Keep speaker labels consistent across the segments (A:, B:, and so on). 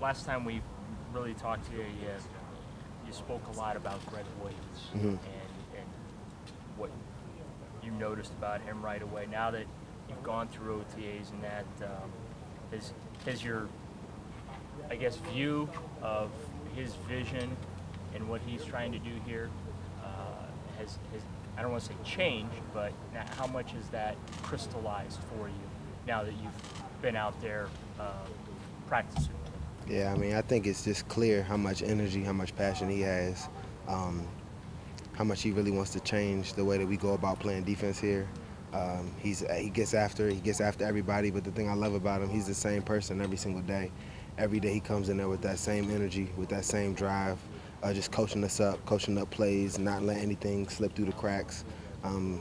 A: last time we really talked to you, you spoke a lot about Greg Williams and what you noticed about him right away. Now that you've gone through OTAs and that, has your, I guess, view of his vision and what he's trying to do here has I don't want to say changed, but how much is that crystallized for you now that you've been out there practicing with him?
B: Yeah, I mean, I think it's just clear how much energy, how much passion he has, how much he really wants to change the way that we go about playing defense here. He gets after everybody, but the thing I love about him, he's the same person every single day. Every day he comes in there with that same energy, with that same drive, just coaching us up, coaching up plays, not letting anything slip through the cracks,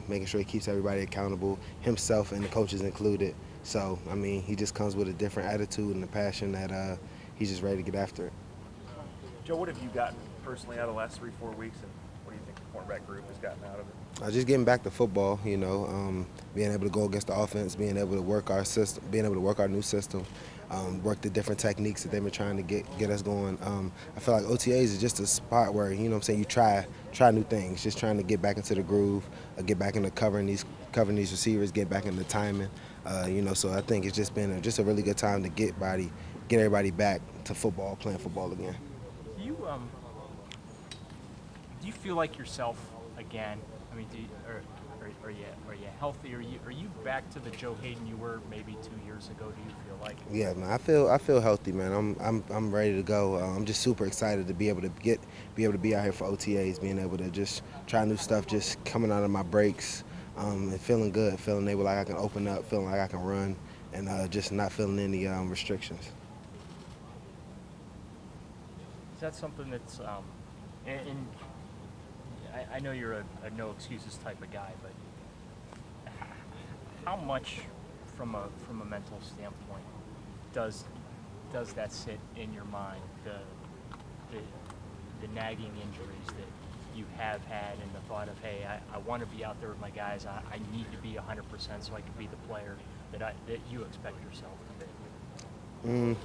B: making sure he keeps everybody accountable, himself and the coaches included. So, I mean, he just comes with a different attitude and a passion that he's just ready to get after it.
C: Joe, what have you gotten personally out of the last 3-4 weeks, and what do you think the cornerback group has gotten out of it?
B: Just getting back to football, you know, being able to go against the offense, being able to work our system, being able to work our new system, work the different techniques that they've been trying to get us going. I feel like OTAs is just a spot where, you know what I'm saying, you try new things, just trying to get back into the groove, get back into covering these receivers, get back into timing. You know, so I think it's just been a really good time to get everybody back to football, playing football again.
A: Do you feel like yourself again? I mean, are you healthy? Are you back to the Joe Haden you were maybe 2 years ago? Do you feel like?
B: Yeah, man, I feel healthy, man. I'm ready to go. I'm just super excited to be able to be out here for OTAs, being able to just try new stuff, just coming out of my breaks, and feeling good, feeling able like I can open up, feeling like I can run, and just not feeling any restrictions.
A: Is that something that's and I know you're a no excuses type of guy, but how much from a mental standpoint does that sit in your mind, the nagging injuries that you have had, and the thought of, hey, I want to be out there with my guys, I need to be 100% so I can be the player that you expect yourself to be?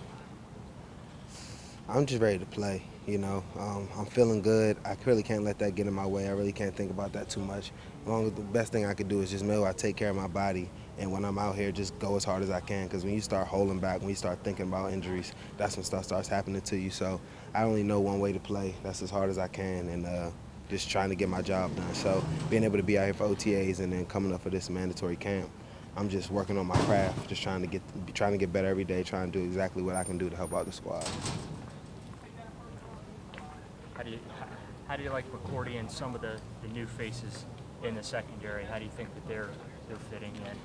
B: I'm just ready to play, you know. I'm feeling good. I really can't let that get in my way. I really can't think about that too much. As long as the best thing I could do is just know I take care of my body, and when I'm out here, just go as hard as I can, because when you start holding back, when you start thinking about injuries, that's when stuff starts happening to you. So I only know one way to play. That's as hard as I can, and just trying to get my job done. So being able to be out here for OTAs and then coming up for this mandatory camp, I'm just working on my craft, just trying to get better every day, trying to do exactly what I can do to help out the squad.
A: How do you like McCourty and some of the new faces in the secondary? How do you think that they're fitting in?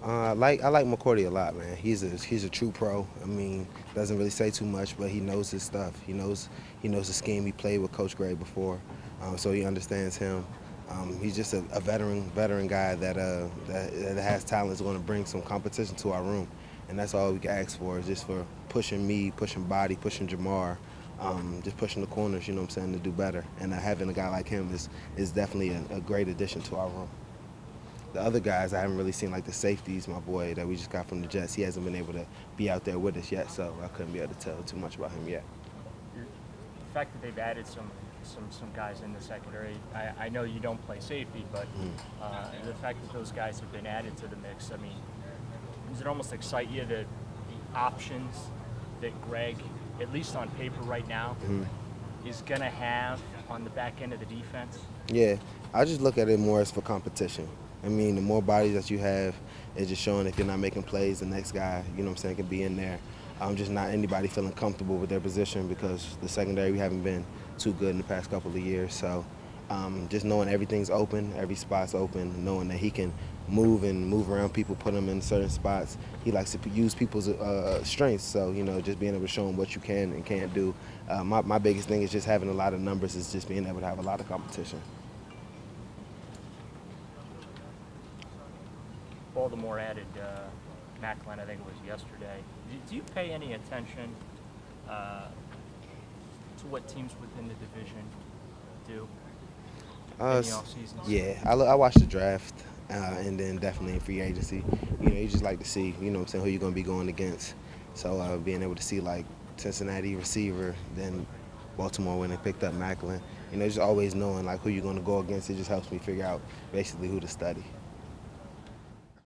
B: I like McCourty a lot, man. He's a true pro. I mean, doesn't really say too much, but he knows his stuff. He knows the scheme. He played with Coach Gray before, so he understands him. He's just a veteran guy that has talent. Is going to bring some competition to our room, and that's all we can ask for, is just for pushing me, pushing Body, pushing Jamar. Just pushing the corners, you know what I'm saying, to do better. And having a guy like him is definitely a great addition to our room. The other guys, I haven't really seen, like the safeties, my boy, that we just got from the Jets. He hasn't been able to be out there with us yet, so I couldn't be able to tell too much about him yet.
A: The fact that they've added some guys in the secondary, I know you don't play safety, but the fact that those guys have been added to the mix, I mean, does it almost excite you, the options that Greg, at least on paper right now, is going to have on the back end of the defense?
B: Yeah, I just look at it more as for competition. I mean, the more bodies that you have, it's just showing if you're not making plays, the next guy, you know what I'm saying, can be in there. Just not anybody feeling comfortable with their position, because the secondary, we haven't been too good in the past couple of years. So just knowing everything's open, every spot's open, knowing that he can move around people, put them in certain spots. He likes to use people's strengths, so, you know, just being able to show them what you can and can't do. My biggest thing is just having a lot of numbers, is just being able to have a lot of competition.
A: Baltimore added Macklin, I think it was yesterday. Do you pay any attention to what teams within the division do in the offseason?
B: Yeah, I watch the draft. And then definitely in free agency, you know, you just like to see, you know what I'm saying, who you're going to be going against. So being able to see, like, Cincinnati receiver, then Baltimore when they picked up Macklin. You know, just always knowing like who you're going to go against, it just helps me figure out basically who to study.